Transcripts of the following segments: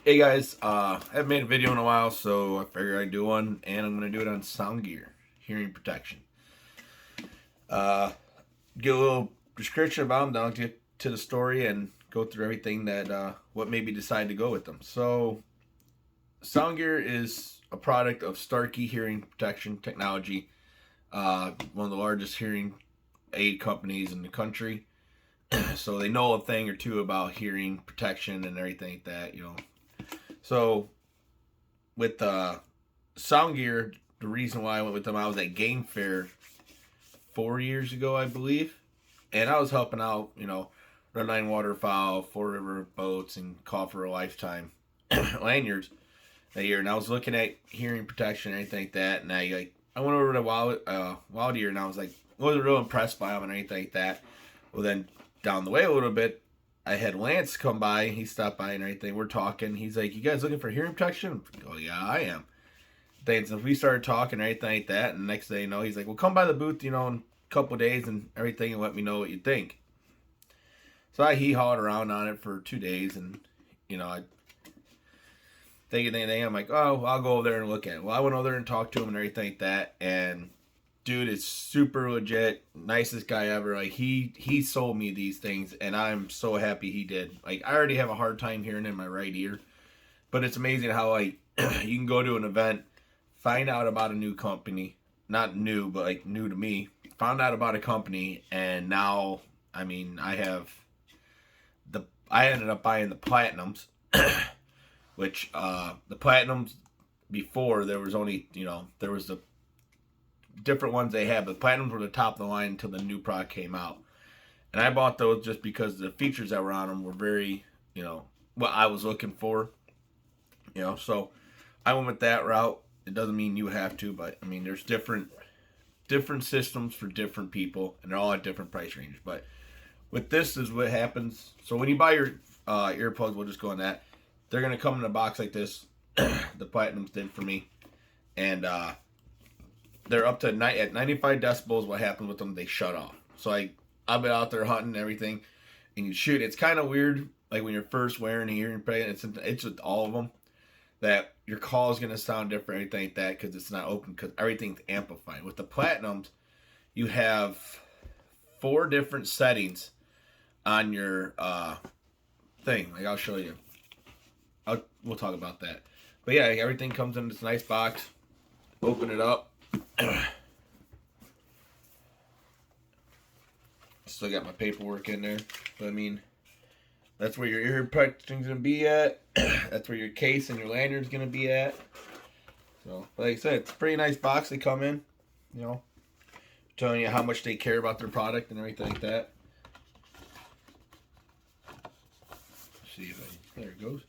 Hey guys, I haven't made a video in a while, so I figured I'd do one, and I'm going to do it on sound gear, hearing protection. Uh, Get a little description about them, then I'll get to the story and go through everything that what made me decide to go with them. So, sound gear is a product of Starkey Hearing Protection Technology, one of the largest hearing aid companies in the country. So they know a thing or two about hearing protection and everything like that. So with sound gear, the reason why I went with them, I was at Game Fair 4 years ago, I believe, and I was helping out, Red Line Waterfowl, Four River Boats, and Call for a Lifetime lanyards that year, and I was looking at hearing protection and anything like that, and I went over to Wild Ear, and I was like, wasn't real impressed by them and anything like that. Well, then down the way a little bit, I had Lance come by. He stopped by and everything. We're talking. He's like, "You guys looking for hearing protection?" Oh yeah, I am. Then so we started talking and everything like that. And the next day, he's like, "Well, come by the booth, in a couple of days and everything, and let me know what you think." So I he hawed around on it for 2 days, and I thinking anything. I'm like, "Oh, well, I'll go over there and look at it." Well, I went over there and talked to him and everything like that, and dude is super legit, nicest guy ever. Like he sold me these things, and I'm so happy he did. Like I already have a hard time hearing in my right ear, but it's amazing how like you can go to an event, find out about a new company, not new, but like new to me. Found out about a company, and now I ended up buying the platinums, which the platinums before there was only there was the different ones they had, but platinums were the top of the line until the new product came out. And I bought those just because the features that were on them were very, what I was looking for. So I went with that route. It doesn't mean you have to, but there's different systems for different people, and they're all at different price ranges. But with this is what happens. So when you buy your earplugs, we'll just go on that. They're gonna come in a box like this. The platinums did for me, and they're up to at 95 decibels. What happens with them? They shut off. So I've been out there hunting and everything, and you shoot. It's kind of weird, like when you're first wearing a hearing aid. It's with all of them that your call is gonna sound different, anything like that, because it's not open, because everything's amplified. With the platinums, you have 4 different settings on your thing. Like I'll show you. We'll talk about that. But yeah, everything comes in this nice box. Open it up. Still got my paperwork in there. But that's where your ear protection's gonna be at. That's where your case and your lanyard's gonna be at. So, like I said, it's a pretty nice box they come in. Telling you how much they care about their product and everything like that. Let's see if there it goes.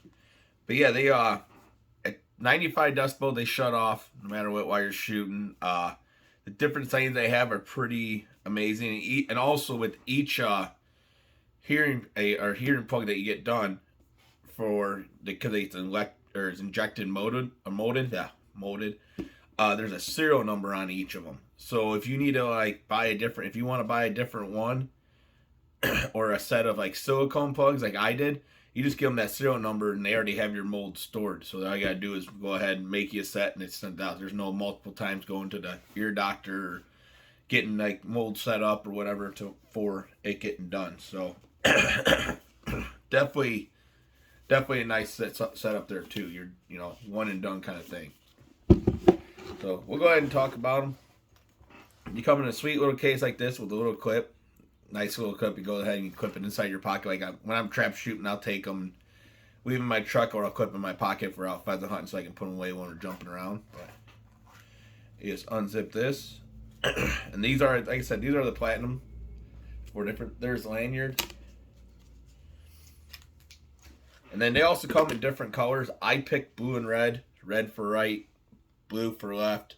But yeah, they at 95 decibel they shut off no matter what while you're shooting. The different settings they have are pretty amazing, and also with each hearing plug that you get done because it's injected molded. There's a serial number on each of them. So if you need to if you want to buy a different one or a set of like silicone plugs like I did, you just give them that serial number and they already have your mold stored. So all you gotta do is go ahead and make you a set and it's sent out. There's no multiple times going to the ear doctor or getting like mold set up or whatever for it getting done. So definitely a nice set up there too. You're one and done kind of thing. So we'll go ahead and talk about them. You come in a sweet little case like this with a little clip. Nice little clip. You go ahead and you clip it inside your pocket. When I'm trap shooting, I'll take them, leave them in my truck, or I'll clip them in my pocket for out pheasant hunting so I can put them away when we're jumping around. But you just unzip this. And these are, like I said, these are the platinum. 4 different. There's the lanyard. And then they also come in different colors. I picked blue and red. Red for right, blue for left.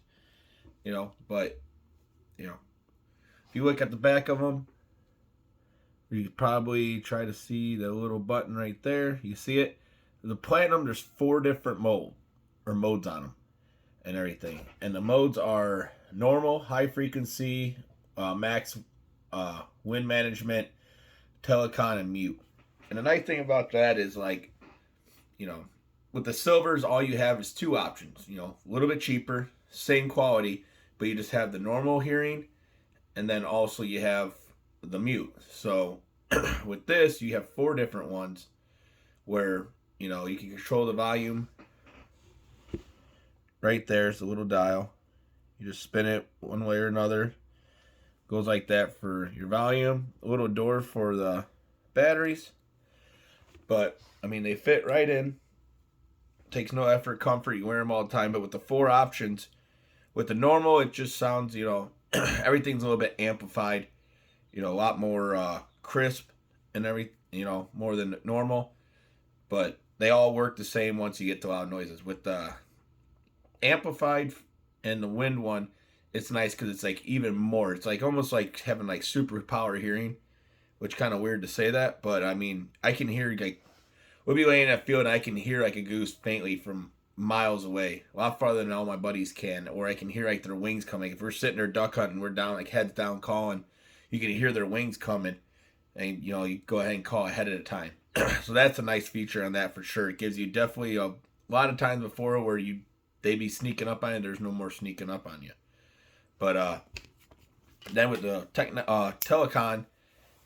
But if you look at the back of them, you probably try to see the little button right there. You see it? The platinum, there's 4 different modes on them and everything. And the modes are normal, high frequency, max wind management, telecon, and mute. And the nice thing about that is with the silvers, all you have is two options. You know, a little bit cheaper, same quality, but you just have the normal hearing, and then also you have the mute. So with this, you have four different ones where, you know, you can control the volume. Right there's the little dial. You just spin it one way or another. Goes like that for your volume. A little door for the batteries. But, I mean, they fit right in. Takes no effort, comfort. You wear them all the time. But with the four options, with the normal, it just sounds, you know, everything's a little bit amplified. You know, a lot more crisp and everything, you know, more than normal. But they all work the same once you get to loud noises. With the amplified and the wind one, it's nice because it's like even more. It's like almost like having like superpower hearing, which kind of weird to say that, but I mean, I can hear like we'll be laying in that field and I can hear like a goose faintly from miles away, a lot farther than all my buddies can, or I can hear like their wings coming. If we're sitting there duck hunting, we're down like heads down calling, you can hear their wings coming, and you know you go ahead and call ahead of the time. So that's a nice feature on that for sure. It gives you definitely a lot of times before where they be sneaking up on you. There's no more sneaking up on you. But then with the Telecon,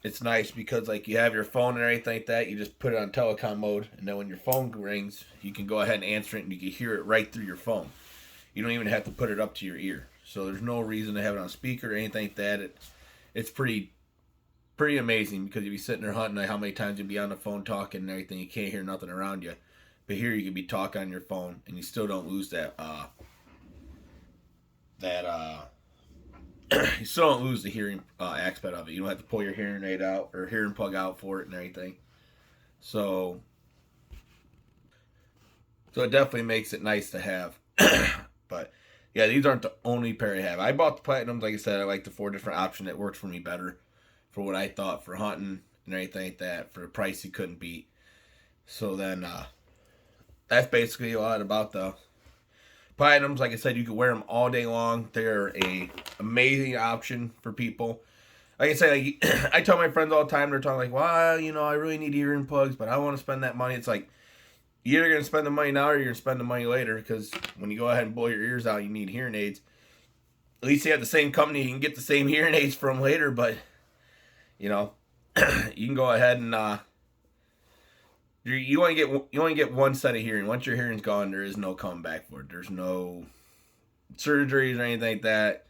it's nice because like you have your phone and everything like that. You just put it on telecom mode, and then when your phone rings, you can go ahead and answer it, and you can hear it right through your phone. You don't even have to put it up to your ear. So there's no reason to have it on speaker or anything like that. It's pretty amazing because you'll be sitting there hunting, like how many times you'll be on the phone talking and everything, you can't hear nothing around you. But here you can be talking on your phone and you still don't lose that you still don't lose the hearing aspect of it. You don't have to pull your hearing aid out or hearing plug out for it and everything. So it definitely makes it nice to have. But yeah, these aren't the only pair I have. I bought the Platinums, like I said, I like the four different option that worked for me better for what I thought for hunting and everything like that for a price you couldn't beat. So then that's basically a lot about the Platinums. Like I said, you can wear them all day long. They're a amazing option for people. Like I said, like, I tell my friends all the time, they're talking like, well, you know, I really need earring plugs, but I want to spend that money. It's like, you're either going to spend the money now or you're going to spend the money later, because when you go ahead and blow your ears out, you need hearing aids. At least you have the same company you can get the same hearing aids from later, but, you know, you can go ahead and, you only get one set of hearing. Once your hearing's gone, there is no coming back for it. There's no surgeries or anything like that.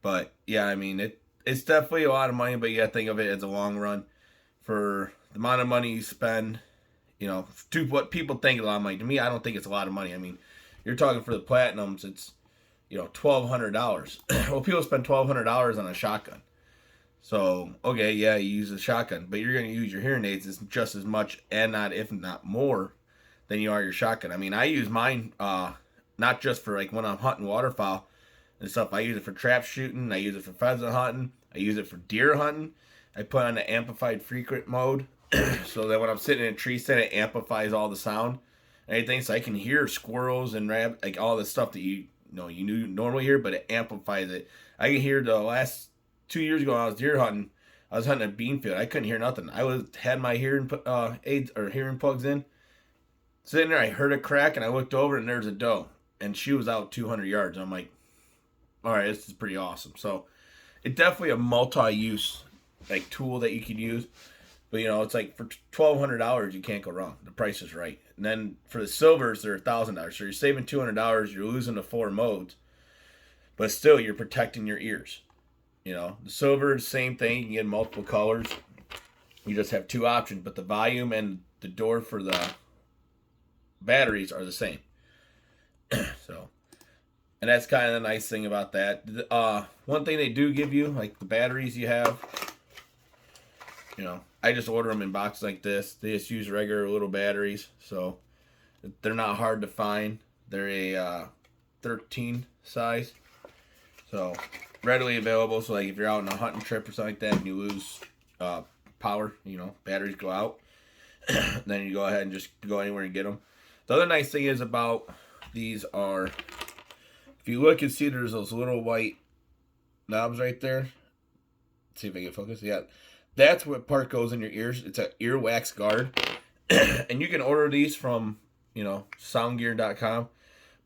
But yeah, I mean it's definitely a lot of money, but you gotta think of it as a long run for the amount of money you spend. You know, to what people think a lot of money. To me, I don't think it's a lot of money. I mean, you're talking for the Platinums, it's, you know, $1,200. Well, people spend $1,200 on a shotgun. So, okay, yeah, you use a shotgun, but you're going to use your hearing aids just as much, and not, if not more, than you are your shotgun. I mean, I use mine not just for like when I'm hunting waterfowl and stuff. I use it for trap shooting. I use it for pheasant hunting. I use it for deer hunting. I put on the amplified frequent mode so that when I'm sitting in a tree stand, it amplifies all the sound and everything, so I can hear squirrels and rabbit, like all the stuff that you normally hear, but it amplifies it. I can hear the last 2 years ago when I was deer hunting, I was hunting a bean field. I couldn't hear nothing. Had my hearing aids or hearing plugs in. Sitting there, I heard a crack, and I looked over, and there's a doe, and she was out 200 yards. I'm like, all right, this is pretty awesome. So it's definitely a multi-use like tool that you could use. But you know, it's like for $1,200, you can't go wrong. The price is right. And then for the silvers, they're $1,000. So you're saving $200. You're losing the four modes, but still, you're protecting your ears. You know, the silver, same thing. You can get multiple colors. You just have two options, but the volume and the door for the batteries are the same. So, and that's kind of the nice thing about that. One thing they do give you, like the batteries you have, you know, I just order them in boxes like this. They just use regular little batteries, so they're not hard to find. They're a 13 size, so readily available. So like if you're out on a hunting trip or something like that and you lose power, you know, batteries go out, then you go ahead and just go anywhere and get them. The other nice thing is about these are, if you look and see, there's those little white knobs right there. Let's see if I can focus. Yeah, that's what part goes in your ears. It's an earwax guard. And you can order these from soundgear.com,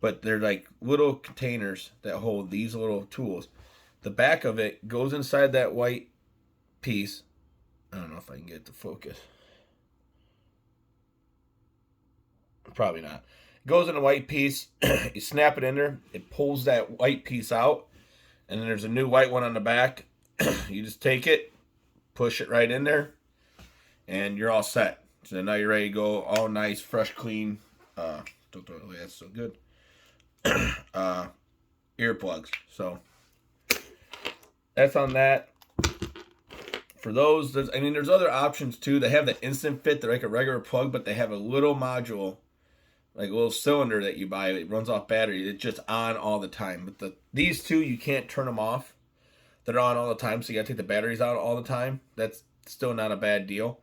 but they're like little containers that hold these little tools. The back of it goes inside that white piece. I don't know if I can get it to focus. Probably not. It goes in a white piece. You snap it in there. It pulls that white piece out. And then there's a new white one on the back. You just take it, push it right in there, and you're all set. So now you're ready to go, all nice, fresh, clean. Don't throw it away. That's so good. Earplugs. So that's on that. For those, there's other options too. They have the instant fit. They're like a regular plug, but they have a little module, like a little cylinder that you buy. It runs off battery. It's just on all the time. But these two, you can't turn them off. They're on all the time, so you got to take the batteries out all the time. That's still not a bad deal.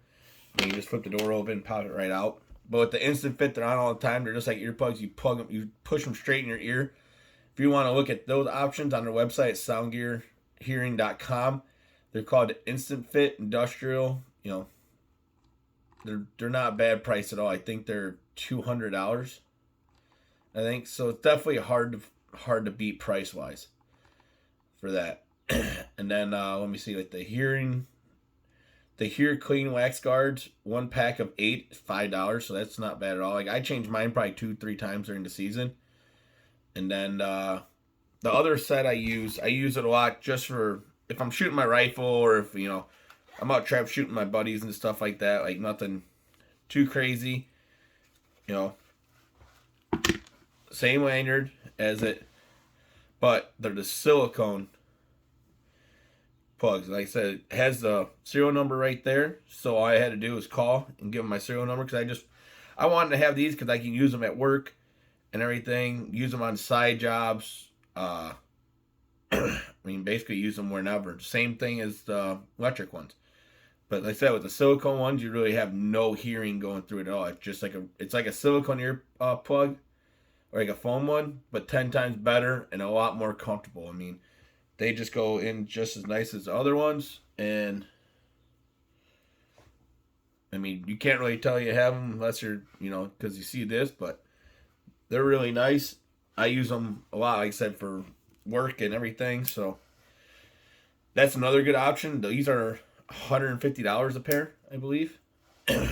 You just flip the door open, pop it right out. But with the instant fit, they're on all the time. They're just like earplugs. You plug them, you push them straight in your ear. If you want to look at those options on their website, soundgearhearing.com. They're called Instant Fit Industrial. They're not bad price at all. I think they're $200. I think so. It's definitely hard to beat price wise for that. And then let me see, like the Hear Clean Wax Guards, 1 pack of 8, $5. So that's not bad at all. Like I change mine probably 2-3 times during the season. And then the other set I use it a lot just for if I'm shooting my rifle, or if I'm out trap shooting my buddies and stuff like that. Like nothing too crazy. Same lanyard as it, but they're the silicone plugs. Like I said, it has the serial number right there. So all I had to do was call and give them my serial number, because I wanted to have these because I can use them at work and everything. Use them on side jobs. Basically use them whenever. Same thing as the electric ones. But like I said, with the silicone ones, you really have no hearing going through it at all. It's just like a silicone ear plug, or like a foam one, but 10 times better and a lot more comfortable. They just go in just as nice as the other ones, and you can't really tell you have them unless you're, because you see this, but they're really nice. I use them a lot, like I said, for work and everything, so that's another good option. These are $150 a pair, I believe.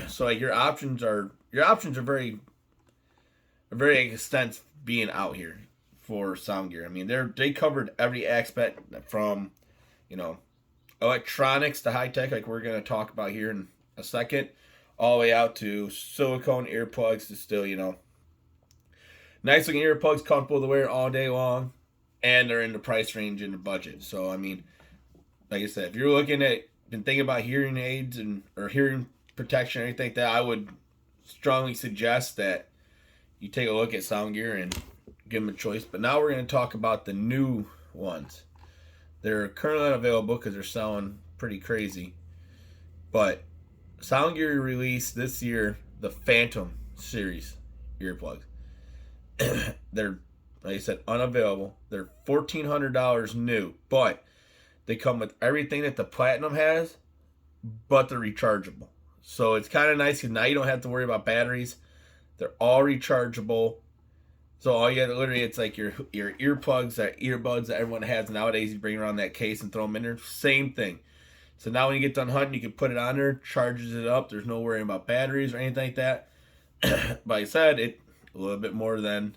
So like your options are very extensive being out here for sound gear. They covered every aspect from electronics to high tech, like we're gonna talk about here in a second, all the way out to silicone earplugs to still nice looking earplugs, comfortable to wear all day long, and they're in the price range and the budget. So like I said, if you're been thinking about hearing aids or hearing protection or anything like that, I would strongly suggest that you take a look at sound gear and give them a choice. But now we're going to talk about the new ones. They're currently unavailable because they're selling pretty crazy. But sound gear released this year the Phantom series earplugs. They're, like I said, unavailable. They're $1,400 new, but they come with everything that the Platinum has, but they're rechargeable. So it's kind of nice because now you don't have to worry about batteries. They're all rechargeable. So all you have to literally, it's like your earplugs, earbuds that everyone has nowadays. You bring around that case and throw them in there. Same thing. So now when you get done hunting, you can put it on there, charges it up. There's no worrying about batteries or anything like that. But like I said, it a little bit more than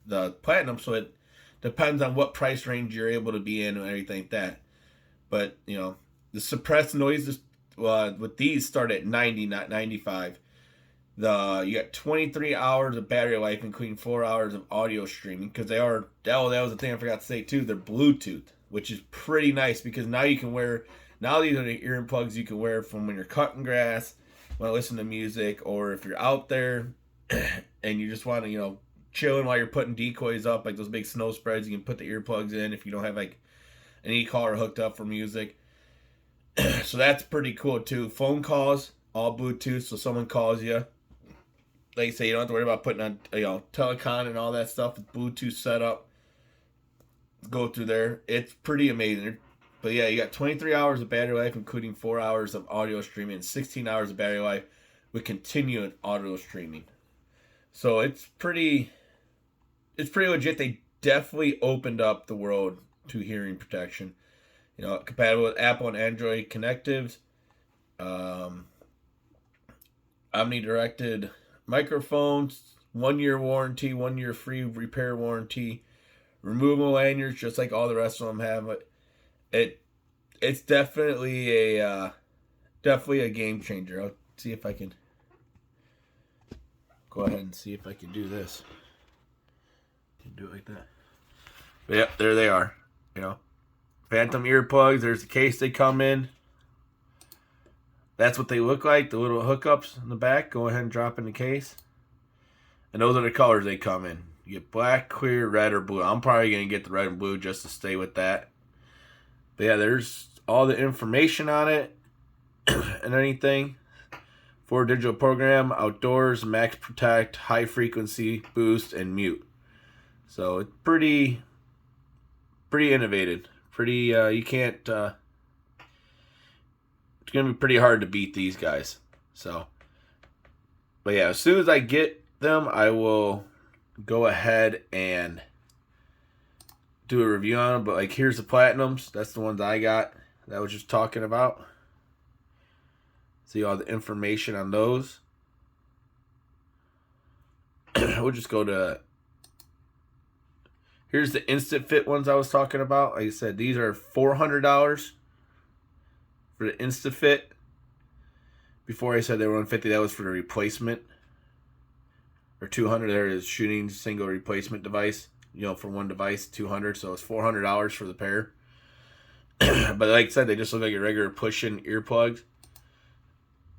the Platinum, so it depends on what price range you're able to be in and everything like that. But the suppressed noises with these start at 90, not 95. You got 23 hours of battery life, including 4 hours of audio streaming, because that was the thing I forgot to say too. They're Bluetooth, which is pretty nice, because now these are the earplugs you can wear from when you're cutting grass, when I listen to music, or if you're out there and you just want to chilling while you're putting decoys up, like those big snow spreads. You can put the earplugs in if you don't have like an e-collar hooked up for music. So that's pretty cool too. Phone calls, all Bluetooth, so someone calls you, like I say, you don't have to worry about putting on telecon and all that stuff with Bluetooth setup. Go through there. It's pretty amazing. But yeah, you got 23 hours of battery life, including 4 hours of audio streaming, and 16 hours of battery life with continued audio streaming. So it's pretty legit. They definitely opened up the world to hearing protection. You know, compatible with Apple and Android connectives. Um, omnidirected microphones, 1 year warranty, 1 year free repair warranty, removable lanyards, just like all the rest of them have. It's definitely a game changer. I'll see if I can go ahead and see if I can do this. Can do it like that. But yeah, there they are. You know, Phantom earplugs. There's the case they come in. That's what they look like. The little hookups in the back. Go ahead and drop in the case. And those are the colors they come in. You get black, clear, red, or blue. I'm probably going to get the red and blue just to stay with that. But yeah, there's all the information on it and anything. 4 digital program, outdoors, max protect, high frequency, boost, and mute. So it's pretty innovative. You can't, it's going to be pretty hard to beat these guys. So, but yeah, as soon as I get them, I will go ahead and do a review on them. But like, here's the Platinums. That's the ones I got that I was just talking about. See all the information on those. We'll just go to, here's the Instant Fit ones I was talking about. Like I said, these are $400 for the Instant Fit. Before I said they were $150, that was for the replacement. Or $200, there is shooting single replacement device. You know, for one device, $200, so it's $400 for the pair. But like I said, they just look like your regular push-in earplugs.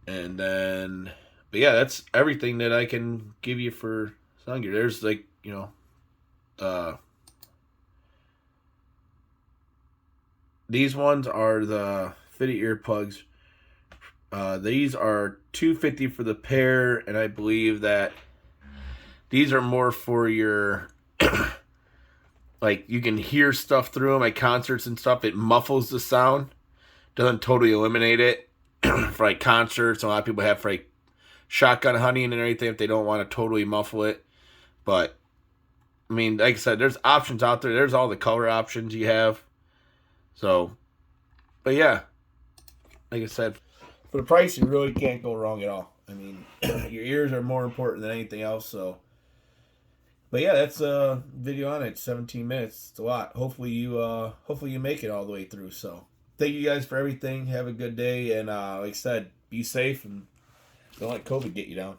And then, but yeah, that's everything that I can give you for sound gear. There's like, you know, these ones are the fitted earplugs. These are $250 for the pair, and I believe that these are more for your, like, you can hear stuff through them, like concerts and stuff. It muffles the sound, doesn't totally eliminate it. For like concerts, a lot of people have for like shotgun hunting and everything if they don't want to totally muffle it. But I mean, like I said, there's options out there. There's all the color options you have. So, but yeah, like I said, for the price, you really can't go wrong at all. I mean, your ears are more important than anything else. So, but yeah, that's a video on it. 17 minutes. It's a lot. Hopefully you make it all the way through. So. Thank you guys for everything. Have a good day. And like I said, be safe and don't let COVID get you down.